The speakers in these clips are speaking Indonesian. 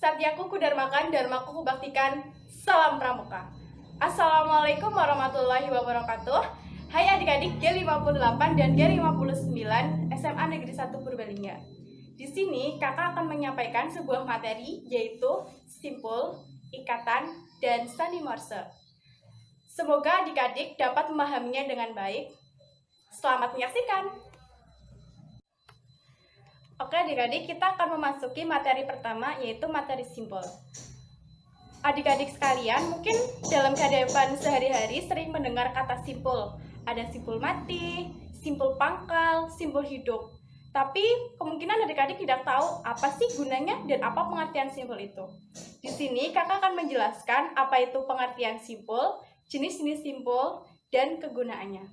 Satyaku kudarmakan, dharmaku kubaktikan. Salam Pramuka. Assalamualaikum warahmatullahi wabarakatuh. Hai adik-adik G58 dan G59 SMA Negeri 1 Purbalingga. Di sini kakak akan menyampaikan sebuah materi yaitu simpul, ikatan, dan sandi Morse. Semoga adik-adik dapat memahaminya dengan baik. Selamat menyaksikan. Oke adik-adik, kita akan memasuki materi pertama yaitu materi simpul. Adik-adik sekalian, mungkin dalam kehidupan sehari-hari sering mendengar kata simpul. Ada simpul mati, simpul pangkal, simpul hidup. Tapi kemungkinan adik-adik tidak tahu apa sih gunanya dan apa pengertian simpul itu. Di sini kakak akan menjelaskan apa itu pengertian simpul, jenis-jenis simpul, dan kegunaannya.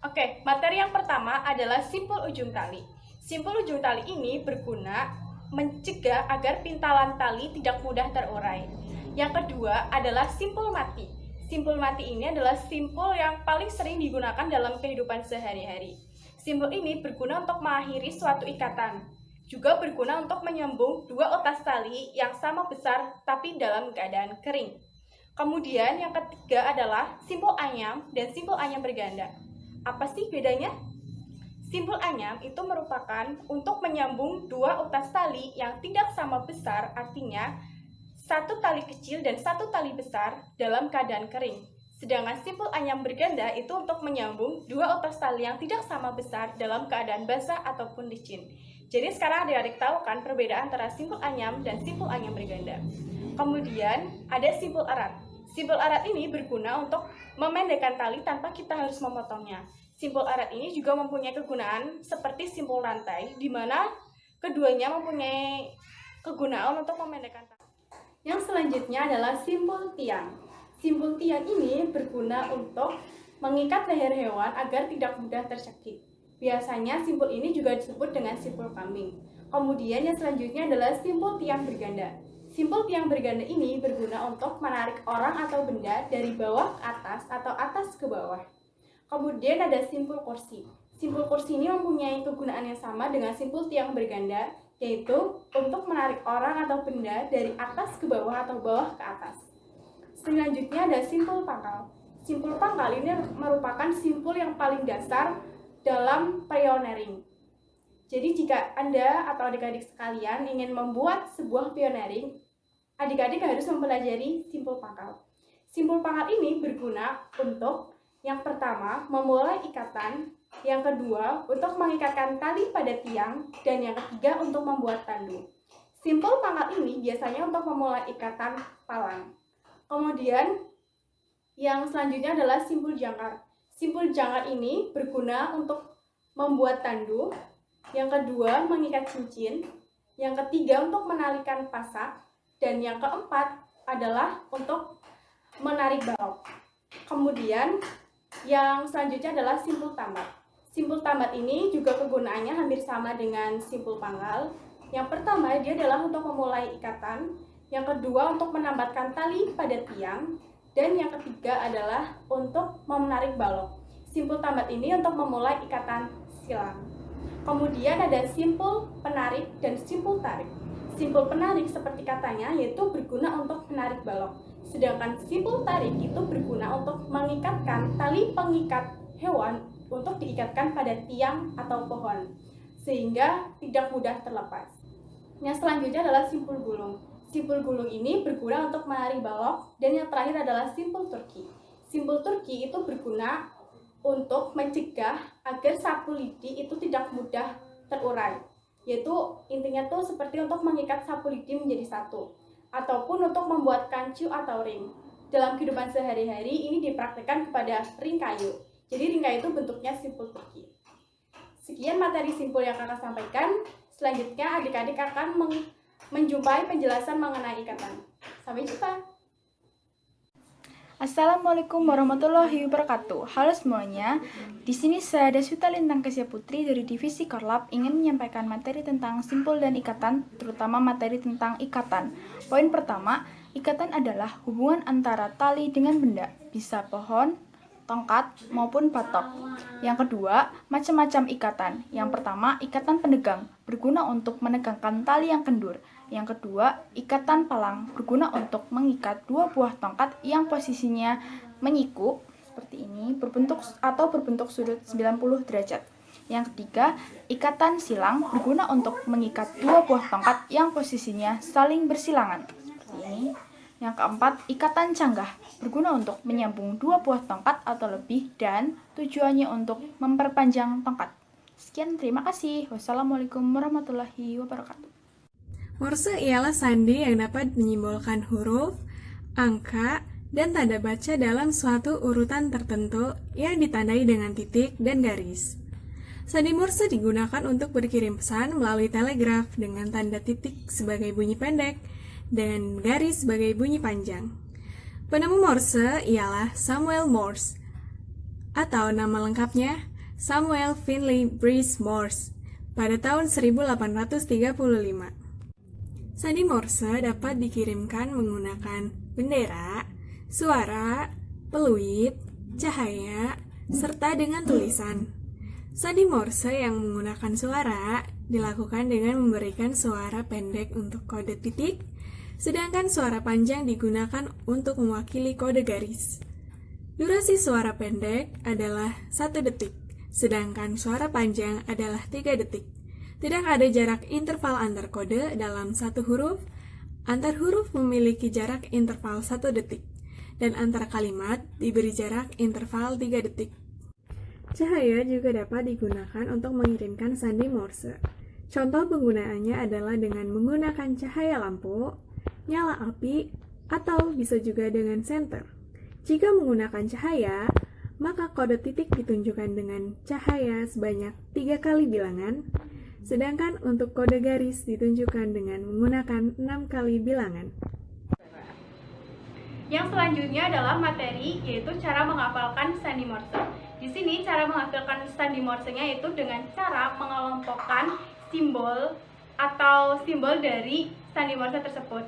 Oke, materi yang pertama adalah simpul ujung tali. Simpul ujung tali ini berguna mencegah agar pintalan tali tidak mudah terurai. Yang kedua adalah simpul mati. Simpul mati ini adalah simpul yang paling sering digunakan dalam kehidupan sehari-hari. Simpul ini berguna untuk mengakhiri suatu ikatan. Juga berguna untuk menyambung dua utas tali yang sama besar tapi dalam keadaan kering. Kemudian yang ketiga adalah simpul anyam dan simpul anyam berganda. Apa sih bedanya? Simpul anyam itu merupakan untuk menyambung dua utas tali yang tidak sama besar, artinya satu tali kecil dan satu tali besar dalam keadaan kering. Sedangkan simpul anyam berganda itu untuk menyambung dua utas tali yang tidak sama besar dalam keadaan basah ataupun licin. Jadi sekarang adik-adik tahu kan perbedaan antara simpul anyam dan simpul anyam berganda. Kemudian ada simpul erat. Simpul erat ini berguna untuk memendekkan tali tanpa kita harus memotongnya. Simpul erat ini juga mempunyai kegunaan seperti simpul rantai, di mana keduanya mempunyai kegunaan untuk memendekkan tali. Yang selanjutnya adalah simpul tiang. Simpul tiang ini berguna untuk mengikat leher hewan agar tidak mudah tercekik. Biasanya simpul ini juga disebut dengan simpul kambing. Kemudian yang selanjutnya adalah simpul tiang berganda. Simpul tiang berganda ini berguna untuk menarik orang atau benda dari bawah ke atas atau atas ke bawah. Kemudian ada simpul kursi. Simpul kursi ini mempunyai kegunaan yang sama dengan simpul tiang berganda, yaitu untuk menarik orang atau benda dari atas ke bawah atau bawah ke atas. Selanjutnya ada simpul pangkal. Simpul pangkal ini merupakan simpul yang paling dasar dalam pioneering. Jadi jika Anda atau adik-adik sekalian ingin membuat sebuah pioneering, adik-adik harus mempelajari simpul pangkal. Simpul pangkal ini berguna untuk yang pertama, memulai ikatan. Yang kedua, untuk mengikatkan tali pada tiang. Dan yang ketiga, untuk membuat tandu. Simpul pangkal ini biasanya untuk memulai ikatan palang. Kemudian, yang selanjutnya adalah simpul jangkar. Simpul jangkar ini berguna untuk membuat tandu. Yang kedua, mengikat cincin. Yang ketiga, untuk menalikan pasak. Dan yang keempat adalah untuk menarik balok. Kemudian, yang selanjutnya adalah simpul tambat. Simpul tambat ini juga kegunaannya hampir sama dengan simpul pangkal. Yang pertama, dia adalah untuk memulai ikatan. Yang kedua, untuk menambatkan tali pada tiang. Dan yang ketiga adalah untuk menarik balok. Simpul tambat ini untuk memulai ikatan silang. Kemudian ada simpul penarik dan simpul tarik. Simpul penarik seperti katanya yaitu berguna untuk menarik balok. Sedangkan simpul tarik itu berguna untuk mengikatkan tali pengikat hewan untuk diikatkan pada tiang atau pohon sehingga tidak mudah terlepas. Yang selanjutnya adalah simpul gulung. Simpul gulung ini berguna untuk menarik balok dan yang terakhir adalah simpul turki. Simpul turki itu berguna untuk mencegah agar sapu lidi itu tidak mudah terurai. Yaitu intinya tuh seperti untuk mengikat sapu lidi menjadi satu ataupun untuk membuat kancu atau ring. Dalam kehidupan sehari-hari ini dipraktikkan kepada ring kayu. Jadi ring kayu itu bentuknya simpul turki. Sekian materi simpul yang kakak sampaikan. Selanjutnya adik-adik akan menjumpai penjelasan mengenai ikatan. Sampai jumpa. Assalamualaikum warahmatullahi wabarakatuh. Halo semuanya. Di sini saya Deswita Lintang Kesya Putri dari Divisi Korlap ingin menyampaikan materi tentang simpul dan ikatan, terutama materi tentang ikatan. Poin pertama, ikatan adalah hubungan antara tali dengan benda, bisa pohon, tongkat, maupun batok. Yang kedua, macam-macam ikatan. Yang pertama, ikatan pendegang, berguna untuk menegangkan tali yang kendur. Yang kedua, ikatan palang, berguna untuk mengikat dua buah tongkat yang posisinya menyikuk, seperti ini, berbentuk sudut 90 derajat. Yang ketiga, ikatan silang, berguna untuk mengikat dua buah tongkat yang posisinya saling bersilangan, seperti ini. Yang keempat, ikatan canggah, berguna untuk menyambung dua buah tongkat atau lebih dan tujuannya untuk memperpanjang tongkat. Sekian, terima kasih. Wassalamualaikum warahmatullahi wabarakatuh. Morse ialah sandi yang dapat menyimbolkan huruf, angka, dan tanda baca dalam suatu urutan tertentu yang ditandai dengan titik dan garis. Sandi Morse digunakan untuk berkirim pesan melalui telegraf dengan tanda titik sebagai bunyi pendek dan garis sebagai bunyi panjang. Penemu Morse ialah Samuel Morse, atau nama lengkapnya Samuel Finley Breese Morse, pada tahun 1835. Sandi Morse dapat dikirimkan menggunakan bendera, suara, peluit, cahaya, serta dengan tulisan. Sandi Morse yang menggunakan suara dilakukan dengan memberikan suara pendek untuk kode titik, sedangkan suara panjang digunakan untuk mewakili kode garis. Durasi suara pendek adalah 1 detik, sedangkan suara panjang adalah 3 detik. Tidak ada jarak interval antar kode dalam satu huruf. Antar huruf memiliki jarak interval 1 detik, dan antar kalimat diberi jarak interval 3 detik. Cahaya juga dapat digunakan untuk mengirimkan sandi Morse. Contoh penggunaannya adalah dengan menggunakan cahaya lampu, nyala api, atau bisa juga dengan senter. Jika menggunakan cahaya, maka kode titik ditunjukkan dengan cahaya sebanyak 3 kali bilangan, sedangkan untuk kode garis ditunjukkan dengan menggunakan 6 kali bilangan. Yang selanjutnya adalah materi, yaitu cara menghafalkan sandi Morse. Di sini cara menghafalkan sandi Morse-nya yaitu dengan cara mengelompokkan simbol atau simbol dari sandi Morse tersebut,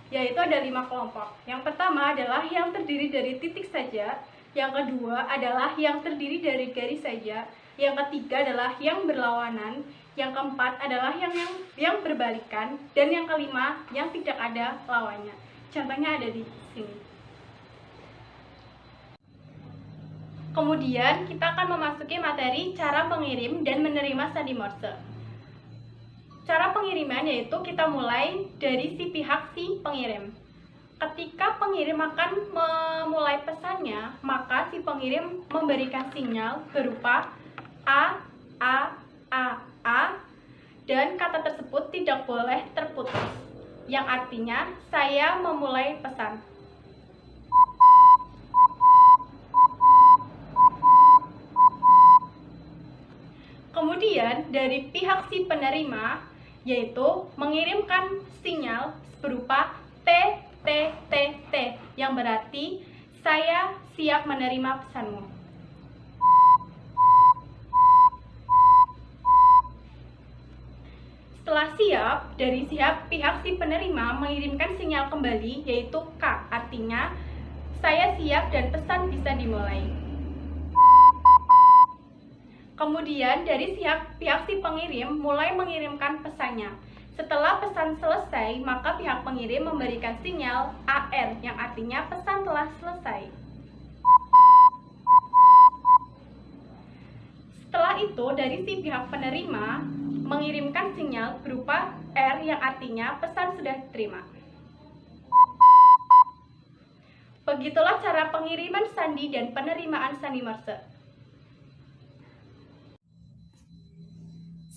yaitu ada 5 kelompok. Yang pertama adalah yang terdiri dari titik saja, yang kedua adalah yang terdiri dari garis saja, yang ketiga adalah yang berlawanan, yang keempat adalah yang berbalikan, dan yang kelima yang tidak ada lawannya. Contohnya ada di sini. Kemudian kita akan memasuki materi cara mengirim dan menerima sandi Morse. Cara pengiriman yaitu kita mulai dari si pihak si pengirim. Ketika pengirim akan memulai pesannya, maka si pengirim memberikan sinyal berupa A, A, A, A, dan kata tersebut tidak boleh terputus, yang artinya saya memulai pesan. Kemudian dari pihak si penerima yaitu mengirimkan sinyal berupa T, T, T, T, yang berarti saya siap menerima pesanmu. Setelah siap, dari pihak si penerima mengirimkan sinyal kembali yaitu K, artinya saya siap dan pesan bisa dimulai. Kemudian dari pihak si pengirim mulai mengirimkan pesannya. Setelah pesan selesai, maka pihak pengirim memberikan sinyal AR yang artinya pesan telah selesai. Setelah itu dari si pihak penerima mengirimkan sinyal berupa R yang artinya pesan sudah diterima. Begitulah cara pengiriman sandi dan penerimaan sandi Morse.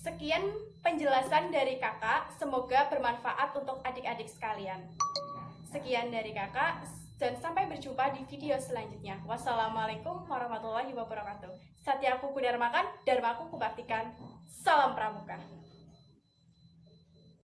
Sekian penjelasan dari kakak, semoga bermanfaat untuk adik-adik sekalian. Sekian dari kakak, dan sampai berjumpa di video selanjutnya. Wassalamualaikum warahmatullahi wabarakatuh. Satyaku Kudarmakan, Dharmaku Kubaktikan. Salam Pramuka.